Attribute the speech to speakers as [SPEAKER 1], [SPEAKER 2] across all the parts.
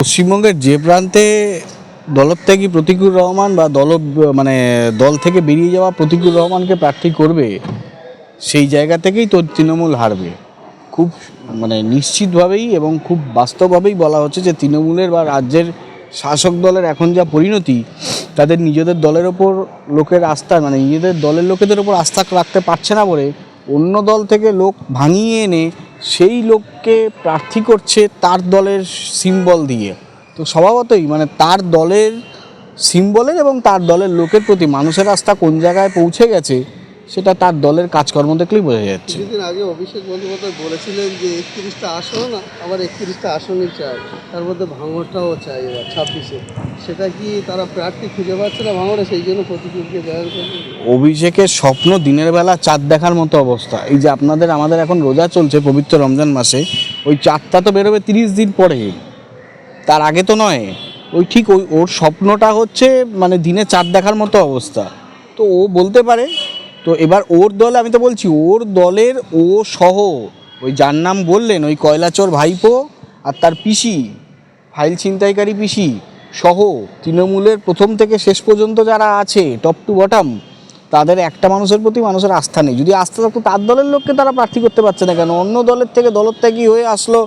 [SPEAKER 1] পশ্চিমবঙ্গের যে প্রান্তে দলত্যাগী প্রতিকুর রহমান বা দল থেকে বেরিয়ে যাওয়া প্রতিকুর রহমানকে প্রার্থী করবে, সেই জায়গা থেকেই তো তৃণমূল হারবে। খুব নিশ্চিতভাবেই এবং খুব বাস্তবভাবেই বলা হচ্ছে যে তৃণমূলের বা রাজ্যের শাসক দলের এখন যা পরিণতি, তাদের নিজেদের দলের ওপর লোকের আস্থা নিজেদের দলের লোকেদের ওপর আস্থা রাখতে পারছে না বলে অন্য দল থেকে লোক ভাঙিয়ে এনে সেই লোককে প্রার্থী করছে তার দলের সিম্বল দিয়ে। তো স্বভাবতই তার দলের সিম্বলের এবং তার দলের লোকের প্রতি মানুষের আস্থা কোন জায়গায় পৌঁছে গেছে সেটা তার দলের কাজকর্ম দেখলেই বোঝা যাচ্ছে।
[SPEAKER 2] কিছুদিন আগে অভিষেক বন্দ্যোপাধ্যায় বলেছিলেন যে 31টা আসন আবার 31টা আসনই চাই, তার মধ্যে ভাঙড়টাও চাই এবার 26-এ। সেটা কি তারা প্রার্থী খুঁজে পাচ্ছে না ভাঙড়ে, সেই জন্য প্রতিকূলকে জয়েন করবে?
[SPEAKER 1] অভিষেকের স্বপ্ন দিনের বেলা চাঁদ দেখার মতো অবস্থা। এই যে আমাদের এখন রোজা চলছে পবিত্র রমজান মাসে, ওই চাঁদটা তো বেরোবে 30 দিন পরে, তার আগে তো নয়। ওর স্বপ্নটা হচ্ছে দিনে চাঁদ দেখার মতো অবস্থা। তো ও বলতে পারে। তো এবার ওর দলে, আমি তো বলছি ওর দলের ও সহ ওই যার নাম বললেন, ওই কয়লাচোর ভাইপো আর তার পিসি, ফাইল ছিনতাইকারী পিসি সহ তৃণমূলের প্রথম থেকে শেষ পর্যন্ত যারা আছে টপ টু বটম, তাদের একটা মানুষের প্রতি মানুষের আস্থা নেই। যদি আস্থা থাকতো তার দলের লোককে তারা প্রার্থী করতে পারছে না কেন? অন্য দলের থেকে দলত্যাগী হয়ে আসলো,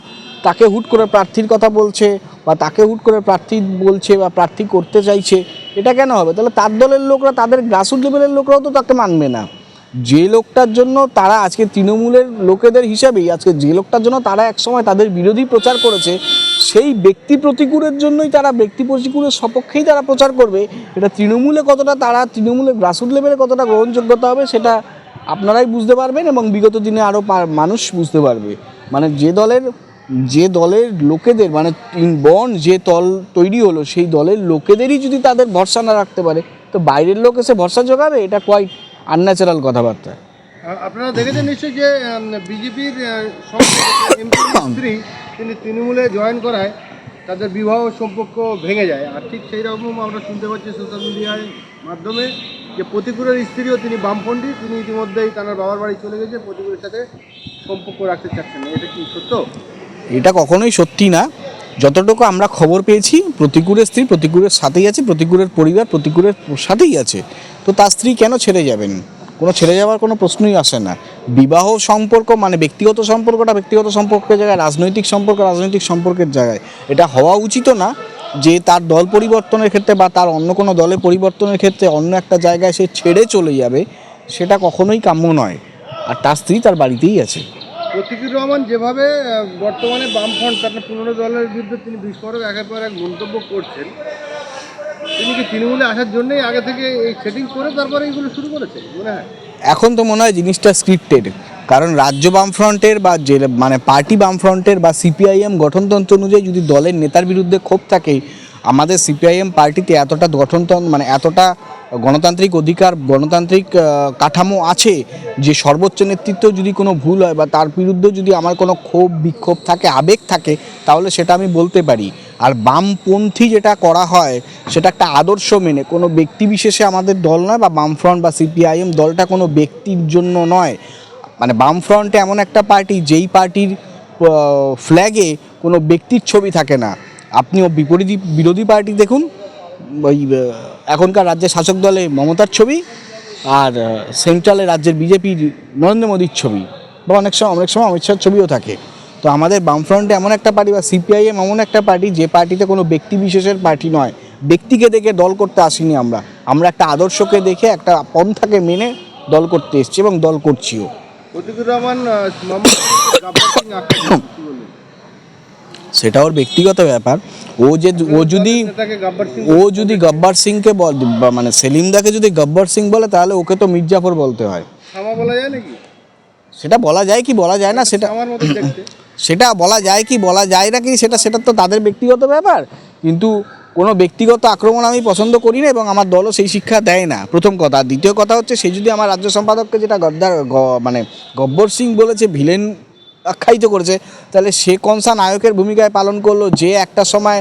[SPEAKER 1] তাকে হুট করে প্রার্থীর কথা বলছে বা তাকে হুট করে প্রার্থী বলছে বা প্রার্থী করতে চাইছে, এটা কেন হবে? তাহলে তার দলের লোকরা, তাদের গ্রাসরুট লেভেলের লোকরাও তো তাকে মানবে না। যে লোকটার জন্য তারা আজকে তৃণমূলের লোকেদের হিসাবেই আজকে যে লোকটার জন্য তারা একসময় তাদের বিরোধী প্রচার করেছে, সেই ব্যক্তি প্রতিকূলের জন্যই তারা, ব্যক্তি প্রতিকূলের সপক্ষেই তারা প্রচার করবে। এটা তৃণমূলে কতটা, তারা তৃণমূলের গ্রাসরুট লেভেলে কতটা গ্রহণযোগ্যতা হবে সেটা আপনারাই বুঝতে পারবেন এবং বিগত দিনে আরও মানুষ বুঝতে পারবে। যে দলের লোকেদের যে দল তৈরি হলো, সেই দলের লোকেদেরই যদি তাদের ভরসা না রাখতে পারে, তো বাইরের লোক এসে ভরসা জোগাবে? এটা কোয়াইট আনন্যাচারাল কথাবার্তা।
[SPEAKER 2] আপনারা দেখেছেন নিশ্চয়ই যে বিজেপির স্ত্রী তিনি তৃণমূলে জয়েন করায় তাদের বিবাহ সম্পর্ক ভেঙে যায়। আর ঠিক সেই রকম আমরা শুনতে পাচ্ছি সোশ্যাল মিডিয়ার মাধ্যমে যে প্রতিকূলের স্ত্রীও তিনি বামপন্থী, তিনি ইতিমধ্যেই তার বাবার বাড়ি চলে গেছে, প্রতিকূলের সাথে সম্পর্ক রাখতে চাচ্ছেন না। এটা কি সত্য?
[SPEAKER 1] এটা কখনোই সত্যি না। যতটুকু আমরা খবর পেয়েছি, প্রতিকূলের স্ত্রী প্রতিকূলের সাথেই আছে, প্রতিকূলের পরিবার প্রতিকূলের সাথেই আছে। তো তার স্ত্রী কেন ছেড়ে যাবেন? ছেড়ে যাওয়ার কোনো প্রশ্নই আসে না। বিবাহ সম্পর্ক ব্যক্তিগত সম্পর্কটা ব্যক্তিগত সম্পর্কের জায়গায়, রাজনৈতিক সম্পর্কের জায়গায়। এটা হওয়া উচিত না যে তার দল পরিবর্তনের ক্ষেত্রে বা তার অন্য কোনো দলে পরিবর্তনের ক্ষেত্রে অন্য একটা জায়গায় সে ছেড়ে চলে যাবে, সেটা কখনোই কাম্য নয়। আর তার স্ত্রী তার বাড়িতেই আছে।
[SPEAKER 2] প্রতিকুর রহমান যেভাবে বর্তমানে বামফ্রন্ট তার পুরনো দলের বিরুদ্ধে তিনি বিস্ফোরক একের পর এক মন্তব্য করছেন, তিনি কি তৃণমূলে আসার জন্যই আগে থেকে এই সেটিং করে তারপরে এইগুলো শুরু করেছে মনে হয়?
[SPEAKER 1] এখন তো মনে হয় জিনিসটা স্ক্রিপ্টেড। কারণ রাজ্য বামফ্রন্টের বা যে পার্টি বামফ্রন্টের বা সিপিআইএম গঠনতন্ত্র অনুযায়ী যদি দলের নেতার বিরুদ্ধে ক্ষোভ থাকে, আমাদের সিপিআইএম পার্টিতে এতটা এতটা গণতান্ত্রিক অধিকার, গণতান্ত্রিক কাঠামো আছে যে সর্বোচ্চ নেতৃত্ব যদি কোনো ভুল হয় বা তার বিরুদ্ধে যদি আমার কোনো ক্ষোভ বিক্ষোভ থাকে, আবেগ থাকে, তাহলে সেটা আমি বলতে পারি। আর বামপন্থী যেটা করা হয় সেটা একটা আদর্শ মেনে, কোনো ব্যক্তি বিশেষে আমাদের দল নয়, বা বামফ্রন্ট বা সিপিআইএম দলটা কোনো ব্যক্তির জন্য নয়। বামফ্রন্টে এমন একটা পার্টি যেই পার্টির ফ্ল্যাগে কোনো ব্যক্তির ছবি থাকে না। আপনিও বিরোধী পার্টি দেখুন, ওই এখনকার রাজ্যের শাসক দলে মমতার ছবি, আর সেন্ট্রালে রাজ্যের বিজেপির নরেন্দ্র মোদীর ছবি, বা অনেক সময় অমিত শাহর ছবিও থাকে। তো আমাদের বামফ্রন্টে এমন একটা পার্টি বা সিপিআইএম এমন একটা পার্টি যে পার্টিতে কোনো ব্যক্তি বিশেষের পার্টি নয়। ব্যক্তিকে দেখে দল করতে আসিনি আমরা একটা আদর্শকে দেখে, একটা পন্থাকে মেনে দল করতে এসেছি এবং দল করছিও।
[SPEAKER 2] প্রতিকুর রহমান
[SPEAKER 1] সেটা ওর ব্যক্তিগত ব্যাপার। ও যদি গব্বর সিংকে সেলিমদাকে যদি গব্বর সিং বলে, তাহলে ওকে তো মির্জাফর বলতে হয়।
[SPEAKER 2] বলা যায় নাকি?
[SPEAKER 1] সেটা বলা যায় কি বলা যায় না, সেটা বলা যায় কি বলা যায় না কি, সেটা তো তাদের ব্যক্তিগত ব্যাপার। কিন্তু কোনো ব্যক্তিগত আক্রমণ আমি পছন্দ করি না এবং আমার দলও সেই শিক্ষা দেয় না, প্রথম কথা। দ্বিতীয় কথা হচ্ছে, সে যদি আমার রাজ্য সম্পাদককে যেটা গব্বর সিং বলেছে, ভিলেন আখ্যায়িত করেছে, তাহলে সে কনসা নায়কের ভূমিকায় পালন করলো, যে একটা সময়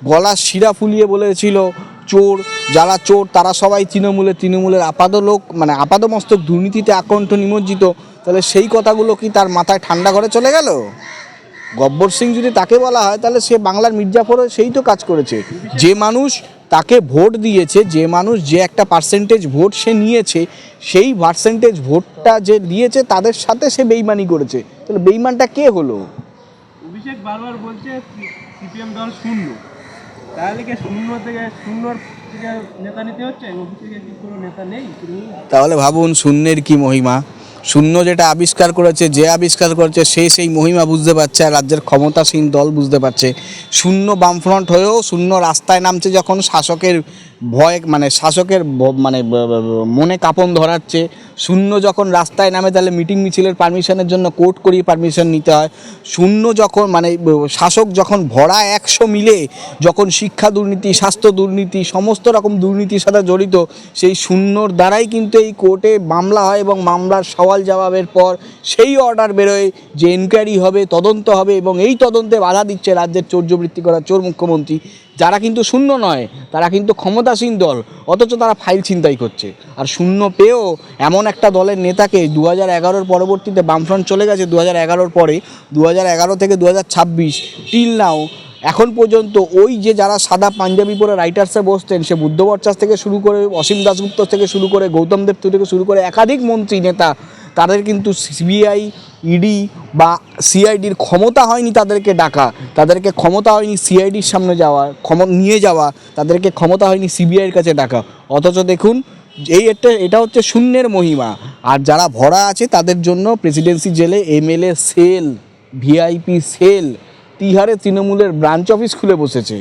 [SPEAKER 1] গলার শিরা ফুলিয়ে বলেছিল চোর, যারা চোর তারা সবাই তৃণমূলের আপাদ লোক, আপাদমস্তক দুর্নীতিতে আকণ্ঠ নিমজ্জিত। তাহলে সেই কথাগুলো কি তার মাথায় ঠান্ডা ঘরে চলে গেল? গব্বর সিং যদি তাকে বলা হয় তাহলে সে বাংলার মির্জাফরও সেই তো কাজ করেছে। যে মানুষ তাকে ভোট দিয়েছে, যে মানুষ যে একটা পার্সেন্টেজ ভোট সে নিয়েছে, সেই পার্সেন্টেজ ভোটটা যে দিয়েছে তাদের সাথে সে বেইমানি করেছে। তাহলে বেইমানটা কে হলো?
[SPEAKER 3] অভিষেক বারবার বলছে সিপিএম দল শূন্য, তাহলে কি শূন্যর থেকে নেতা নিতে হচ্ছে? অভিষেকের কি কোনো নেতা নেই?
[SPEAKER 1] তাহলে ভাবুন শূন্যের কি মহিমা। শূন্য যেটা আবিষ্কার করেছে, যে আবিষ্কার করেছে সে সেই মহিমা বুঝতে পারছে, আর রাজ্যের ক্ষমতাসীন দল বুঝতে পারছে। শূন্য বামফ্রন্ট হয়েও শূন্য রাস্তায় নামছে যখন শাসকের ভয়, মানে শাসকের মনে কাঁপন ধরাচ্ছে। শূন্য যখন রাস্তায় নামে তাহলে মিটিং মিছিলের পারমিশনের জন্য কোর্ট করিয়ে পারমিশন নিতে হয়। শূন্য যখন শাসক যখন ভরা 100 মিলে যখন শিক্ষা দুর্নীতি, স্বাস্থ্য দুর্নীতি, সমস্ত রকম দুর্নীতির সাথে জড়িত, সেই শূন্যর দ্বারাই কিন্তু এই কোর্টে মামলা হয় এবং মামলার সওয়াল জবাবের পর সেই অর্ডার বেরোয় যে এনকোয়ারি হবে, তদন্ত হবে, এবং এই তদন্তে বাধা দিচ্ছে রাজ্যের চোরজবৃত্তি করা চোর মুখ্যমন্ত্রী, যারা কিন্তু শূন্য নয়, তারা কিন্তু ক্ষমতাসীন দল, অথচ তারা ফাইল ছিনতাই করছে। আর শূন্য পেয়েও এমন একটা দলের নেতাকে 2011-র পরবর্তীতে বামফ্রন্ট চলে গেছে 2011-র পরে, 2011 থেকে 2026 টিল নাও এখন পর্যন্ত ওই যে যারা সাদা পাঞ্জাবি পরে রাইটার্সে বসতেন, সে বুদ্ধ ভট্টাচার্য থেকে শুরু করে অসীম দাশগুপ্ত থেকে শুরু করে গৌতম দেব থেকে শুরু করে একাধিক মন্ত্রী নেতা, তাদের কিন্তু সিবিআই, ইডি বা সিআইডির ক্ষমতা হয়নি তাদেরকে ডাকা, তাদেরকে ক্ষমতা হয়নি সিআইডির সামনে যাওয়া, নিয়ে যাওয়া, তাদেরকে ক্ষমতা হয়নি সিবিআইয়ের কাছে ডাকা। অথচ দেখুন এটা হচ্ছে শূন্যের মহিমা। আর যারা ভরা আছে তাদের জন্য প্রেসিডেন্সি জেলে এমএলএ সেল, ভিআইপি সেল, তিহারে তৃণমূলের ব্রাঞ্চ অফিস খুলে বসেছে,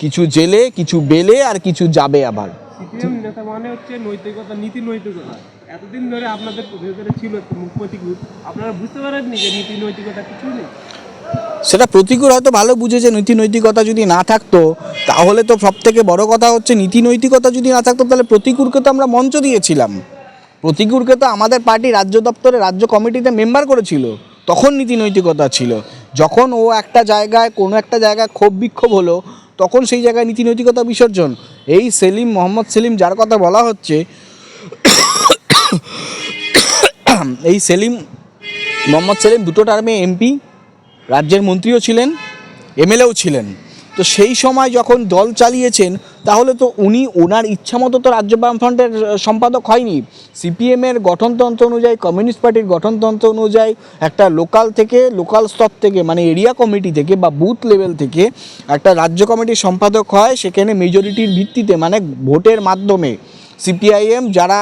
[SPEAKER 1] কিছু জেলে, কিছু বেলে, আর কিছু যাবে আবার।
[SPEAKER 3] সিপিএম নেতা মানে হচ্ছে নৈতিকতা, নীতি নৈতিকতা। এতদিন ধরে আপনাদের ভেতরে ছিল প্রতিকূল, আপনারা বুঝতে পারেননি যে নীতি নৈতিকতা কিছু নেই?
[SPEAKER 1] সেটা প্রতিকূল হয়তো ভালো বুঝেছে। নীতি নৈতিকতা যদি না থাকতো তাহলে তো সব থেকে বড় কথা হচ্ছে, নীতি নৈতিকতা যদি না থাকতো তাহলে প্রতিকূলকে তো আমরা মঞ্চ দিয়েছিলাম। প্রতিকূলকে তো আমাদের পার্টি রাজ্য দপ্তরে, রাজ্য কমিটিতে মেম্বার করেছিল, তখন নীতি নৈতিকতা ছিল। যখন ও একটা জায়গায়, কোনো একটা জায়গায় ক্ষোভ বিক্ষোভ হলো, তখন সেই জায়গায় নীতি নৈতিকতা বিসর্জন। এই সেলিম, মোহাম্মদ সেলিম যার কথা বলা হচ্ছে, এই মোহাম্মদ সেলিম দুটো টার্মে এমপি, রাজ্যের মন্ত্রীও ছিলেন, এমএলএও ছিলেন। তো সেই সময় যখন দল চালিয়েছেন, তাহলে তো উনি ওনার ইচ্ছা মতো তো রাজ্য বামফ্রন্টের সম্পাদক হয়নি। সিপিএমের গঠনতন্ত্র অনুযায়ী, কমিউনিস্ট পার্টির গঠনতন্ত্র অনুযায়ী একটা লোকাল স্তর থেকে, মানে এরিয়া কমিটি থেকে বা বুথ লেভেল থেকে একটা রাজ্য কমিটির সম্পাদক হয়, সেখানে মেজরিটির ভিত্তিতে, মানে ভোটের মাধ্যমে। সিপিআইএম যারা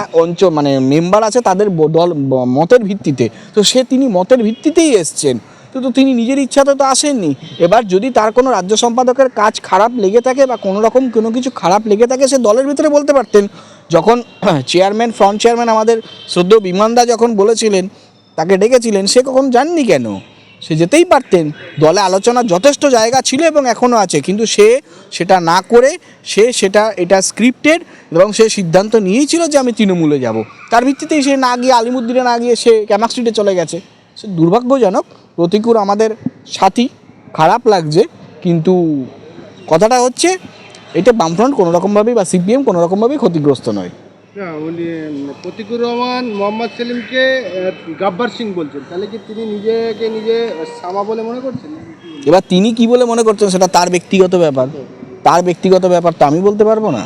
[SPEAKER 1] মেম্বার আছে তাদের দল মতের ভিত্তিতে, তো তিনি মতের ভিত্তিতেই এসছেন, তো তিনি নিজের ইচ্ছাতে তো আসেননি। এবার যদি তার কোনো রাজ্য সম্পাদকের কাজ খারাপ লেগে থাকে বা কোনো কিছু খারাপ লেগে থাকে, সে দলের ভিতরে বলতে পারতেন। যখন ফ্রন্ট চেয়ারম্যান আমাদের শ্রদ্ধেয় বিমানদা যখন বলেছিলেন, তাকে ডেকেছিলেন, সে কখন যাননি কেন? সে যেতেই পারতেন। দলে আলোচনার যথেষ্ট জায়গা ছিল এবং এখনও আছে, কিন্তু সে সেটা না করে এটা স্ক্রিপ্টেড, এবং সে সিদ্ধান্ত নিয়েছিল যে আমি তৃণমূলে যাব। তার ভিত্তিতেই সে না গিয়ে, আলিমুদ্দিনে না গিয়ে, সে ক্যামাক স্ট্রিটে চলে গেছে। সে দুর্ভাগ্যজনক। প্রতিকূল আমাদের সাথী, খারাপ লাগছে, কিন্তু কথাটা হচ্ছে এটা বামফ্রন্ট কোনোরকমভাবেই বা সিপিএম কোনোরকমভাবেই ক্ষতিগ্রস্ত নয়।
[SPEAKER 2] না, উনি প্রতিকুর রহমান মোহাম্মদ সেলিমকে গাব্বার সিং বলছেন, তাহলে কি তিনি নিজে সামা বলে মনে করছেন?
[SPEAKER 1] এবার তিনি কি বলে মনে করছেন সেটা তার ব্যক্তিগত ব্যাপার, তো আমি বলতে পারবো না।